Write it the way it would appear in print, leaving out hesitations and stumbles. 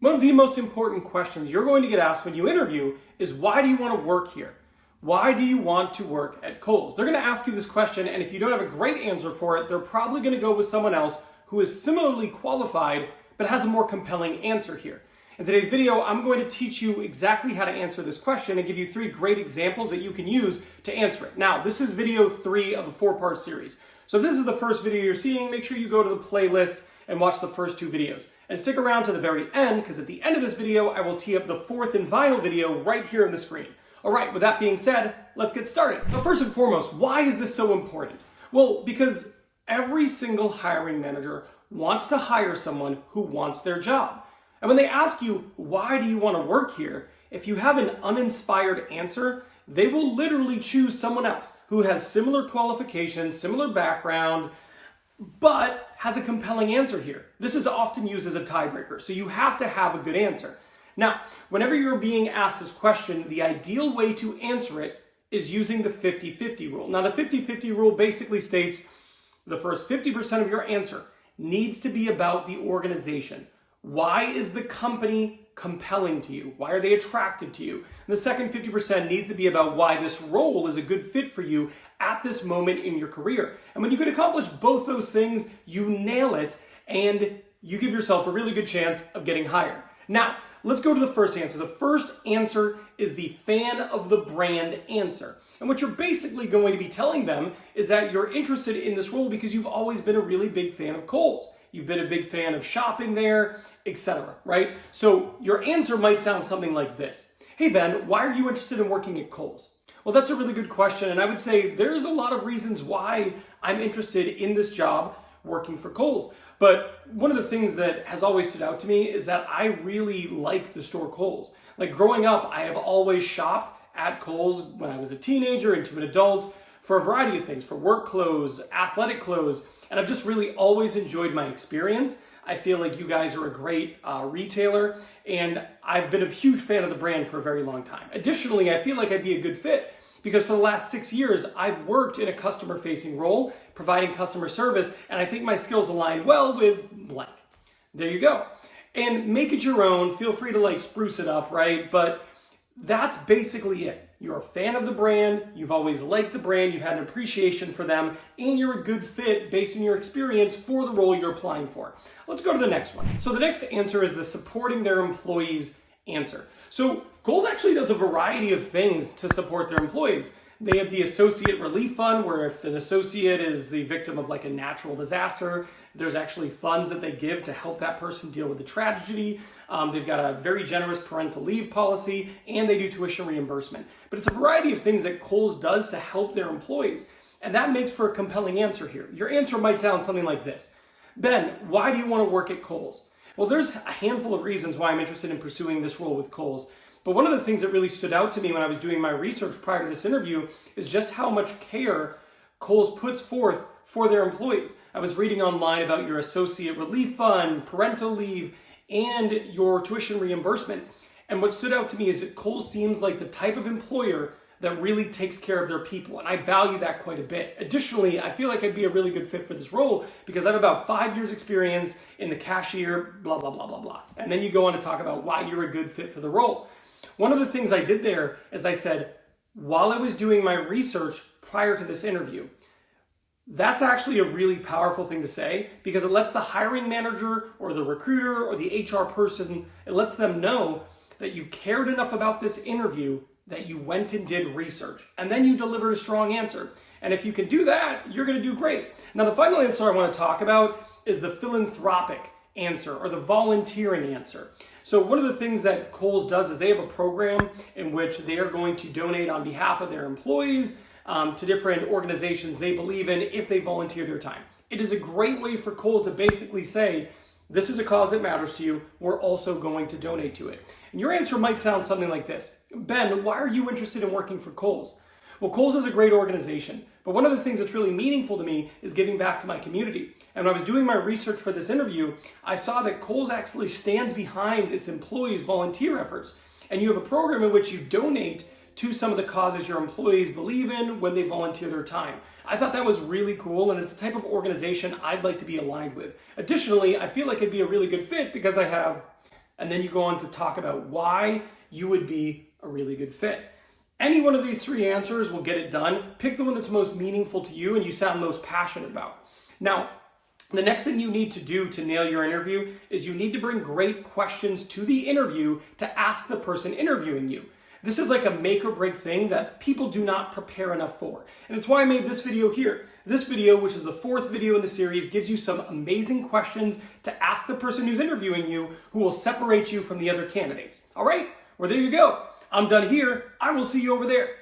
One of the most important questions you're going to get asked when you interview is, why do you want to work here? Why do you want to work at Kohl's? They're going to ask you this question, and if you don't have a great answer for it, they're probably going to go with someone else who is similarly qualified but has a more compelling answer here. In today's video, I'm going to teach you exactly how to answer this question and give you 3 great examples that you can use to answer it. Now, this is video 3 of a 4-part series. So if this is the first video you're seeing, make sure you go to the playlist and watch the first 2 videos. And stick around to the very end, because at the end of this video, I will tee up the 4th and final video right here on the screen. All right, with that being said, let's get started. Now, first and foremost, why is this so important? Well, because every single hiring manager wants to hire someone who wants their job. And when they ask you, why do you want to work here? If you have an uninspired answer, they will literally choose someone else who has similar qualifications, similar background, but has a compelling answer here. This is often used as a tiebreaker, so you have to have a good answer. Now, whenever you're being asked this question, the ideal way to answer it is using the 50-50 rule. Now, the 50-50 rule basically states the first 50% of your answer needs to be about the organization. Why is the company compelling to you? Why are they attractive to you? And the second 50% needs to be about why this role is a good fit for you at this moment in your career. And when you can accomplish both those things, you nail it and you give yourself a really good chance of getting hired. Now, let's go to the first answer. The first answer is the fan of the brand answer. And what you're basically going to be telling them is that you're interested in this role because you've always been a really big fan of Kohl's. You've been a big fan of shopping there, etc., right? So your answer might sound something like this. Hey Ben, why are you interested in working at Kohl's? Well, that's a really good question, and I would say there's a lot of reasons why I'm interested in this job working for Kohl's. But one of the things that has always stood out to me is that I really like the store Kohl's. Like growing up, I have always shopped at Kohl's when I was a teenager into an adult for a variety of things, for work clothes, athletic clothes, and I've just really always enjoyed my experience. I feel like you guys are a great retailer, and I've been a huge fan of the brand for a very long time. Additionally, I feel like I'd be a good fit because for the last 6 years, I've worked in a customer-facing role, providing customer service, and I think my skills align well with blank. There you go. And make it your own. Feel free to spruce it up, right? But that's basically it. You're a fan of the brand, you've always liked the brand, you've had an appreciation for them, and you're a good fit based on your experience for the role you're applying for. Let's go to the next one. So the next answer is the supporting their employees answer. So Kohl's actually does a variety of things to support their employees. They have the Associate Relief Fund, where if an associate is the victim of a natural disaster, there's actually funds that they give to help that person deal with the tragedy. They've got a very generous parental leave policy, and they do tuition reimbursement. But it's a variety of things that Kohl's does to help their employees, and that makes for a compelling answer here. Your answer might sound something like this. Ben, why do you want to work at Kohl's? Well, there's a handful of reasons why I'm interested in pursuing this role with Kohl's. But one of the things that really stood out to me when I was doing my research prior to this interview is just how much care Kohl's puts forth for their employees. I was reading online about your Associate Relief Fund, parental leave, and your tuition reimbursement. And what stood out to me is that Kohl's seems like the type of employer that really takes care of their people, and I value that quite a bit. Additionally, I feel like I'd be a really good fit for this role because I have about 5 years experience in the cashier, blah, blah, blah, blah, blah. And then you go on to talk about why you're a good fit for the role. One of the things I did there is I said, while I was doing my research prior to this interview, that's actually a really powerful thing to say because it lets the hiring manager or the recruiter or the HR person, it lets them know that you cared enough about this interview that you went and did research and then you delivered a strong answer. And if you can do that, you're going to do great. Now, the final answer I want to talk about is the philanthropic answer or the volunteering answer. So one of the things that Kohl's does is they have a program in which they are going to donate on behalf of their employees to different organizations they believe in if they volunteer their time. It is a great way for Kohl's to basically say, this is a cause that matters to you, we're also going to donate to it. And your answer might sound something like this. Ben, why are you interested in working for Kohl's? Well, Kohl's is a great organization, but one of the things that's really meaningful to me is giving back to my community. And when I was doing my research for this interview, I saw that Kohl's actually stands behind its employees' volunteer efforts. And you have a program in which you donate to some of the causes your employees believe in when they volunteer their time. I thought that was really cool, and it's the type of organization I'd like to be aligned with. Additionally, I feel like it'd be a really good fit because I have And then you go on to talk about why you would be a really good fit. Any one of these three answers will get it done. Pick the one that's most meaningful to you and you sound most passionate about. Now, the next thing you need to do to nail your interview is you need to bring great questions to the interview to ask the person interviewing you. This is like a make or break thing that people do not prepare enough for. And it's why I made this video here. This video, which is the 4th video in the series, gives you some amazing questions to ask the person who's interviewing you who will separate you from the other candidates. All right? Well, there you go. I'm done here. I will see you over there.